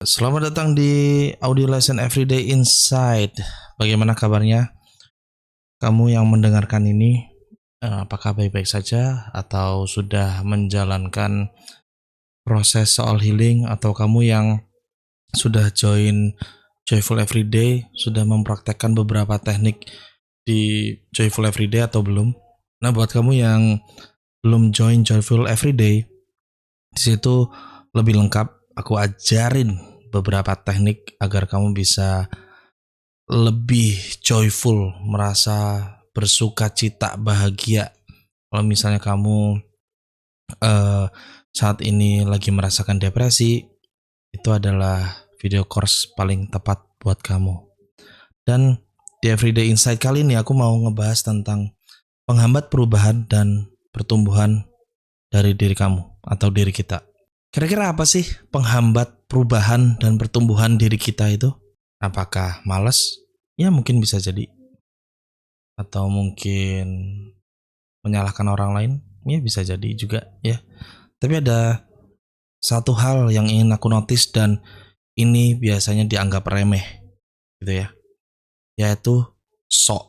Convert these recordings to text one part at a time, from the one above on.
Selamat datang di Audio Lesson Everyday Insight. Bagaimana kabarnya kamu yang mendengarkan ini? Apakah baik-baik saja atau sudah menjalankan proses soal healing, atau kamu yang sudah join Joyful Everyday, sudah mempraktekkan beberapa teknik di Joyful Everyday atau belum? Nah, buat kamu yang belum join Joyful Everyday, di situ lebih lengkap. Aku ajarin beberapa teknik agar kamu bisa lebih joyful, merasa bersuka cita, bahagia. Kalau misalnya kamu saat ini lagi merasakan depresi, itu adalah video course paling tepat buat kamu. Dan di Everyday Insight kali ini aku mau ngebahas tentang penghambat perubahan dan pertumbuhan dari diri kamu atau diri kita. Kira-kira apa sih penghambat perubahan dan pertumbuhan diri kita itu? Apakah malas? Ya mungkin bisa jadi. Atau mungkin menyalahkan orang lain? Ya bisa jadi juga ya. Tapi ada satu hal yang ingin aku notice, dan ini biasanya dianggap remeh gitu ya. Yaitu sok.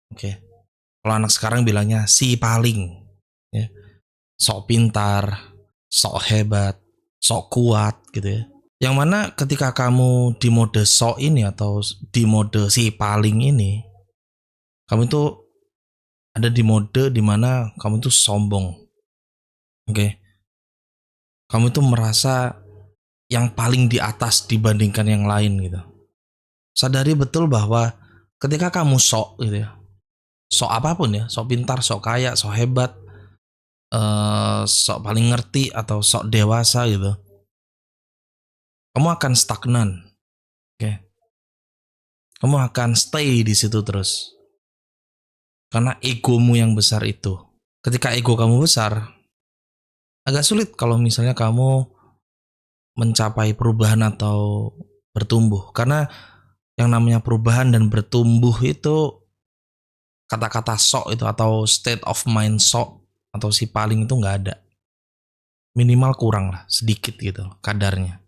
Oke. Kalau anak sekarang bilangnya si paling ya. Sok pintar, sok hebat, sok kuat gitu ya. Yang mana ketika kamu di mode sok ini atau di mode si paling ini, kamu itu ada di mode dimana kamu itu sombong. Oke. Kamu itu merasa yang paling di atas dibandingkan yang lain gitu. Sadari betul bahwa ketika kamu sok gitu ya, sok apapun ya, sok pintar, sok kaya, sok hebat, sok paling ngerti atau sok dewasa gitu, kamu akan stagnan. Oke. Kamu akan stay di situ terus. Karena egomu yang besar itu. Ketika ego kamu besar, agak sulit kalau misalnya kamu mencapai perubahan atau bertumbuh. Karena yang namanya perubahan dan bertumbuh itu, kata-kata sok itu atau state of mind sok atau si paling itu nggak ada. Minimal kurang lah, sedikit gitu kadarnya.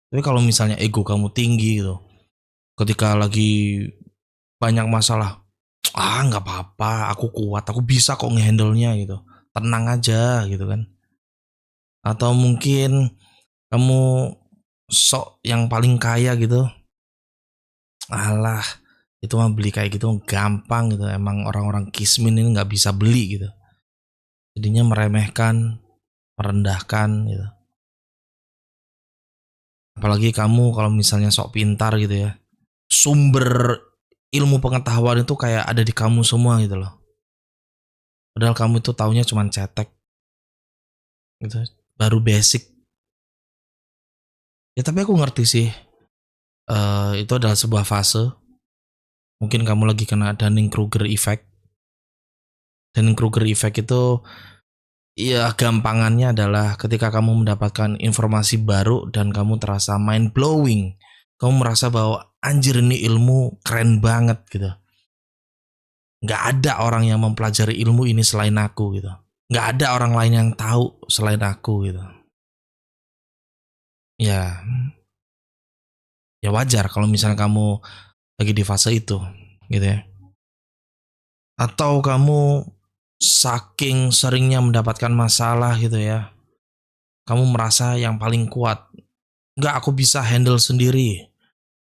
Tapi kalau misalnya ego kamu tinggi gitu, ketika lagi banyak masalah, nggak apa-apa, aku kuat, aku bisa kok ngehandle-nya gitu. Tenang aja gitu kan. Atau mungkin kamu sok yang paling kaya gitu. Alah, itu mah beli kayak gitu gampang gitu. Emang orang-orang kismin ini nggak bisa beli gitu. Jadinya meremehkan, merendahkan gitu. Apalagi kamu kalau misalnya sok pintar gitu ya. Sumber ilmu pengetahuan itu kayak ada di kamu semua gitu loh. Padahal kamu itu taunya cuma cetek gitu. Baru basic. Ya tapi aku ngerti sih. Itu adalah sebuah fase. Mungkin kamu lagi kena Dunning-Kruger effect. Dunning-Kruger effect itu, ya gampangannya adalah ketika kamu mendapatkan informasi baru dan kamu terasa mind blowing. Kamu merasa bahwa anjir ini ilmu keren banget gitu. Gak ada orang yang mempelajari ilmu ini selain aku gitu. Gak ada orang lain yang tahu selain aku gitu. Ya, ya wajar kalau misalnya kamu lagi di fase itu gitu ya. Atau kamu saking seringnya mendapatkan masalah gitu ya, kamu merasa yang paling kuat. Enggak, aku bisa handle sendiri.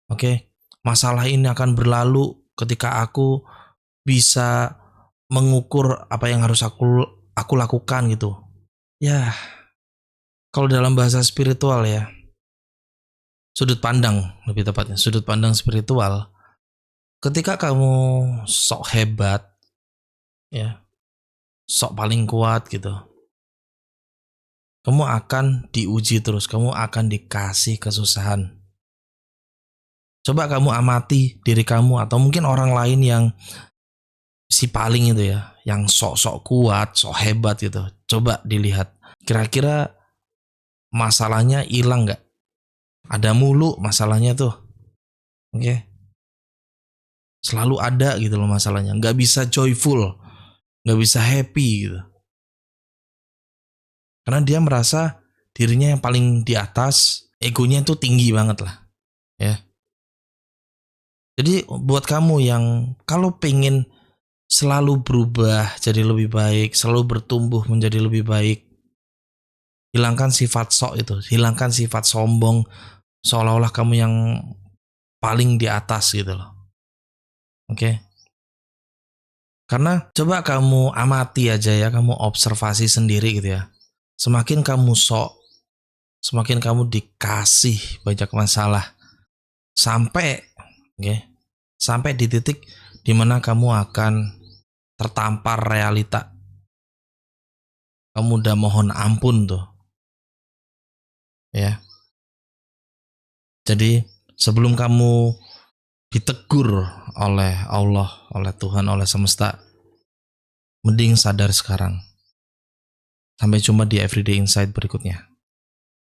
Oke, masalah ini akan berlalu ketika aku bisa mengukur apa yang harus aku lakukan gitu. Ya, kalau dalam bahasa spiritual ya, sudut pandang lebih tepatnya, sudut pandang spiritual. Ketika kamu sok hebat ya, sok paling kuat gitu, kamu akan diuji terus, kamu akan dikasih kesusahan. Coba kamu amati diri kamu atau mungkin orang lain yang si paling itu ya, yang sok-sok kuat, sok hebat gitu. Coba dilihat, kira-kira masalahnya hilang nggak? Ada mulu masalahnya tuh, oke? Selalu ada gitu loh masalahnya. Nggak bisa joyful, nggak bisa happy gitu. Karena dia merasa dirinya yang paling di atas, egonya itu tinggi banget lah, ya. Jadi buat kamu yang kalau pengen selalu berubah jadi lebih baik, selalu bertumbuh menjadi lebih baik, hilangkan sifat sok itu, hilangkan sifat sombong, seolah-olah kamu yang paling di atas gitu loh. Oke. Karena coba kamu amati aja ya, kamu observasi sendiri gitu ya. Semakin kamu sok, semakin kamu dikasih banyak masalah sampai oke, sampai di titik dimana kamu akan tertampar realita. Kamu udah mohon ampun tuh, ya. Jadi sebelum kamu ditegur oleh Allah, oleh Tuhan, oleh semesta, mending sadar sekarang. Sampai jumpa di Everyday Insight berikutnya.